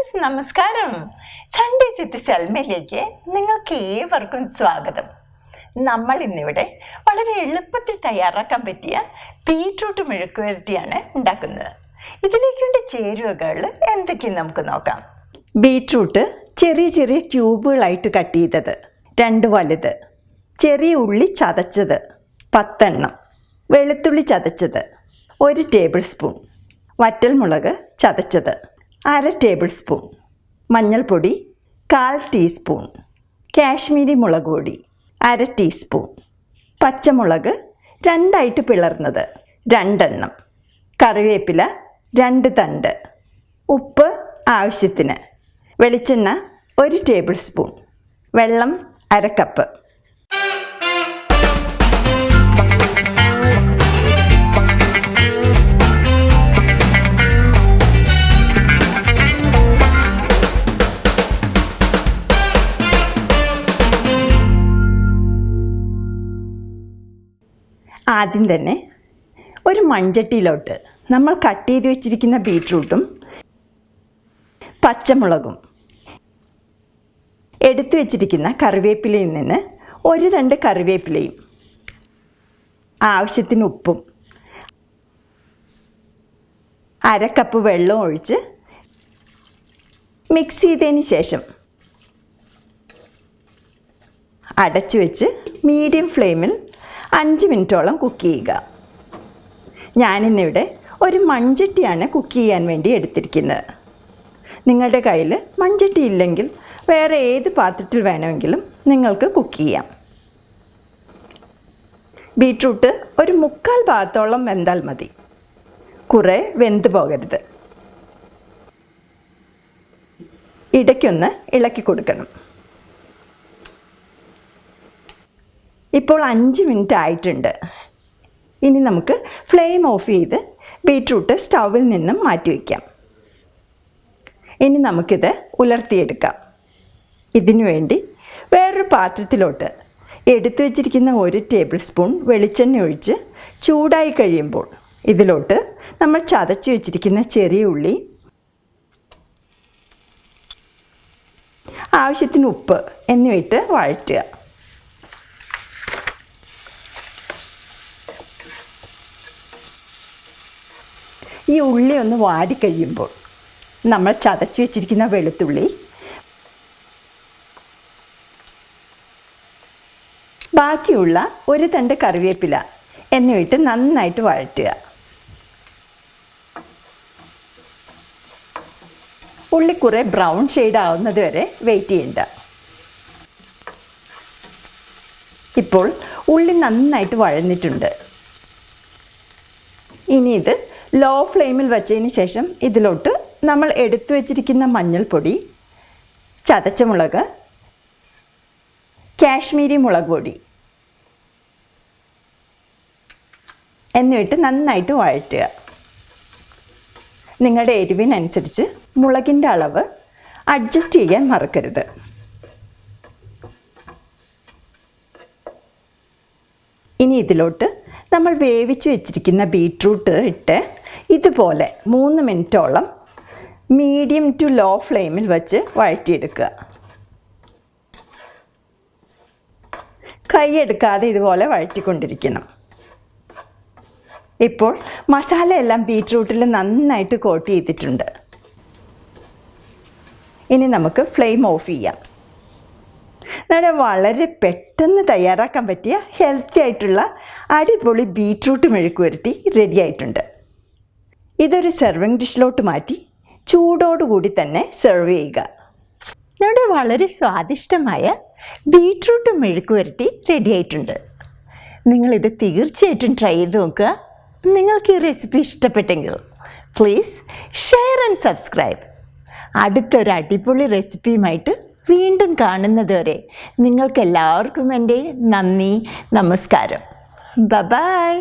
Friends നമസ്കാരം. Sunday city സെൽമയിലേക്ക് നിങ്ങൾക്ക് ഏവർക്കും സ്വാഗതം. നമ്മൾ ഇന്നിവിടെ വളരെ എളുപ്പത്തിൽ തയ്യാറാക്കാൻ പറ്റിയ ബീട്രൂട്ട് മെഴുക്കുവരട്ടിയാണ് ഉണ്ടാക്കുന്നത്. ഇതിലേക്ക് വേണ്ട ചേരുവകൾ എന്തൊക്കെയെന്ന് നമുക്ക് നോക്കാം. ബീട്രൂട്ട് ചെറിയ ചെറിയ ക്യൂബുകളായിട്ട് കട്ട് ചെയ്തത് 2 വലുത്, ചെറിയ ഉള്ളി ചതച്ചത് 10 എണ്ണം, വെളുത്തുള്ളി ചതച്ചത് 1 ടേബിൾ സ്പൂൺ, വറ്റൽമുളക് ചതച്ചത് 1/2 ടേബിൾ സ്പൂൺ, മഞ്ഞൾപ്പൊടി 1/4 ടീസ്പൂൺ, കാശ്മീരി മുളക് പൊടി 1/2 ടീസ്പൂൺ, പച്ചമുളക് 2ആയിട്ട് പിളർന്നത് 2 എണ്ണം, കറിവേപ്പില 2 തണ്ട്, ഉപ്പ് ആവശ്യത്തിന്, വെളിച്ചെണ്ണ 1 ടേബിൾ സ്പൂൺ, വെള്ളം 1/2 കപ്പ്. ആദ്യം തന്നെ ഒരു മൺചട്ടിയിലോട്ട് നമ്മൾ കട്ട് ചെയ്ത് വെച്ചിരിക്കുന്ന ബീട്രൂട്ടും പച്ചമുളകും എടുത്തു വെച്ചിരിക്കുന്ന കറിവേപ്പിലയിൽ നിന്ന് 1 തണ്ട് കറിവേപ്പിലയും ആവശ്യത്തിന് ഉപ്പും 1/2 കപ്പ് വെള്ളം ഒഴിച്ച് മിക്സ് ചെയ്തതിന് ശേഷം അടച്ചു വെച്ച് മീഡിയം ഫ്ലെയിമിൽ 5 മിനിറ്റോളം കുക്ക് ചെയ്യുക. ഞാനിന്നിവിടെ ഒരു മൺചട്ടിയാണ് കുക്ക് ചെയ്യാൻ വേണ്ടി എടുത്തിരിക്കുന്നത്. നിങ്ങളുടെ കയ്യിൽ മൺചട്ടി ഇല്ലെങ്കിൽ വേറെ ഏത് പാത്രത്തിൽ വേണമെങ്കിലും നിങ്ങൾക്ക് കുക്ക് ചെയ്യാം. ബീട്രൂട്ട് ഒരു 3/4 ഭാഗത്തോളം വെന്താൽ മതി, കുറേ വെന്ത് പോകരുത്. ഇടയ്ക്കൊന്ന് ഇളക്കി കൊടുക്കണം. ഇപ്പോൾ 5 മിനിറ്റ് ആയിട്ടുണ്ട്. ഇനി നമുക്ക് ഫ്ലെയിം ഓഫ് ചെയ്ത് ബീട്രൂട്ട് സ്റ്റൗവിൽ നിന്നും മാറ്റി വയ്ക്കാം. ഇനി നമുക്കിത് ഉലർത്തിയെടുക്കാം. ഇതിനു വേണ്ടി വേറൊരു പാത്രത്തിലോട്ട് എടുത്തു വച്ചിരിക്കുന്ന 1 ടേബിൾ സ്പൂൺ വെളിച്ചെണ്ണ ഒഴിച്ച് ചൂടായി കഴിയുമ്പോൾ ഇതിലോട്ട് നമ്മൾ ചതച്ചു വച്ചിരിക്കുന്ന ചെറിയ ഉള്ളി, ആവശ്യത്തിന് ഉപ്പ് എന്നിവയിട്ട് വഴറ്റുക. ഈ ഉള്ളി ഒന്ന് വാടിക്കഴിയുമ്പോൾ നമ്മൾ ചതച്ചു വെച്ചിരിക്കുന്ന വെളുത്തുള്ളി, ബാക്കിയുള്ള 1 തണ്ട് കറിവേപ്പില എന്നിവയിട്ട് നന്നായിട്ട് വഴറ്റുക. ഉള്ളി കുറേ ബ്രൗൺ ഷെയ്ഡ് ആവുന്നത് വരെ വെയിറ്റ് ചെയ്യേണ്ട. ഇപ്പോൾ ഉള്ളി നന്നായിട്ട് വഴന്നിട്ടുണ്ട്. ഇനി ഇത് ലോ ഫ്ലെയിമിൽ വച്ചതിന് ശേഷം ഇതിലോട്ട് നമ്മൾ എടുത്തു വച്ചിരിക്കുന്ന മഞ്ഞൾപ്പൊടി, ചതച്ച മുളക്, കാശ്മീരി മുളക് പൊടി എന്നിവയിട്ട് നന്നായിട്ട് വഴറ്റുക. നിങ്ങളുടെ എരിവിനനുസരിച്ച് മുളകിൻ്റെ അളവ് അഡ്ജസ്റ്റ് ചെയ്യാൻ മറക്കരുത്. ഇനി ഇതിലോട്ട് നമ്മൾ വേവിച്ച് വെച്ചിരിക്കുന്ന ബീട്രൂട്ട് ഇട്ട് ഇതുപോലെ 3 മിനിറ്റോളം മീഡിയം ടു ലോ ഫ്ലെയിമിൽ വച്ച് വഴറ്റിയെടുക്കുക. കൈയെടുക്കാതെ ഇതുപോലെ വഴറ്റിക്കൊണ്ടിരിക്കണം. ഇപ്പോൾ മസാല എല്ലാം ബീട്രൂട്ടിൽ നന്നായിട്ട് കോട്ട് ചെയ്തിട്ടുണ്ട്. ഇനി നമുക്ക് ഫ്ലെയിം ഓഫ് ചെയ്യാം. നമ്മുടെ വളരെ പെട്ടെന്ന് തയ്യാറാക്കാൻ പറ്റിയ ഹെൽത്തി ആയിട്ടുള്ള അടിപൊളി ബീട്രൂട്ട് മെഴുക്കുവരട്ടി റെഡി ആയിട്ടുണ്ട്. ഇതൊരു സെർവിങ് ഡിഷിലോട്ട് മാറ്റി ചൂടോടുകൂടി തന്നെ സെർവ് ചെയ്യുക. നമ്മുടെ വളരെ സ്വാദിഷ്ടമായ ബീട്രൂട്ട് മെഴുക്കുവരട്ടി റെഡി ആയിട്ടുണ്ട്. നിങ്ങളിത് തീർച്ചയായിട്ടും ട്രൈ ചെയ്ത് നോക്കുക. നിങ്ങൾക്ക് ഈ റെസിപ്പി ഇഷ്ടപ്പെട്ടെങ്കിൽ പ്ലീസ് ഷെയർ ആൻഡ് സബ്സ്ക്രൈബ്. അടുത്തൊരു അടിപൊളി റെസിപ്പിയുമായിട്ട് വീണ്ടും കാണുന്നത് വരെ നിങ്ങൾക്കെല്ലാവർക്കും എൻ്റെ നന്ദി, നമസ്കാരം. ബൈ.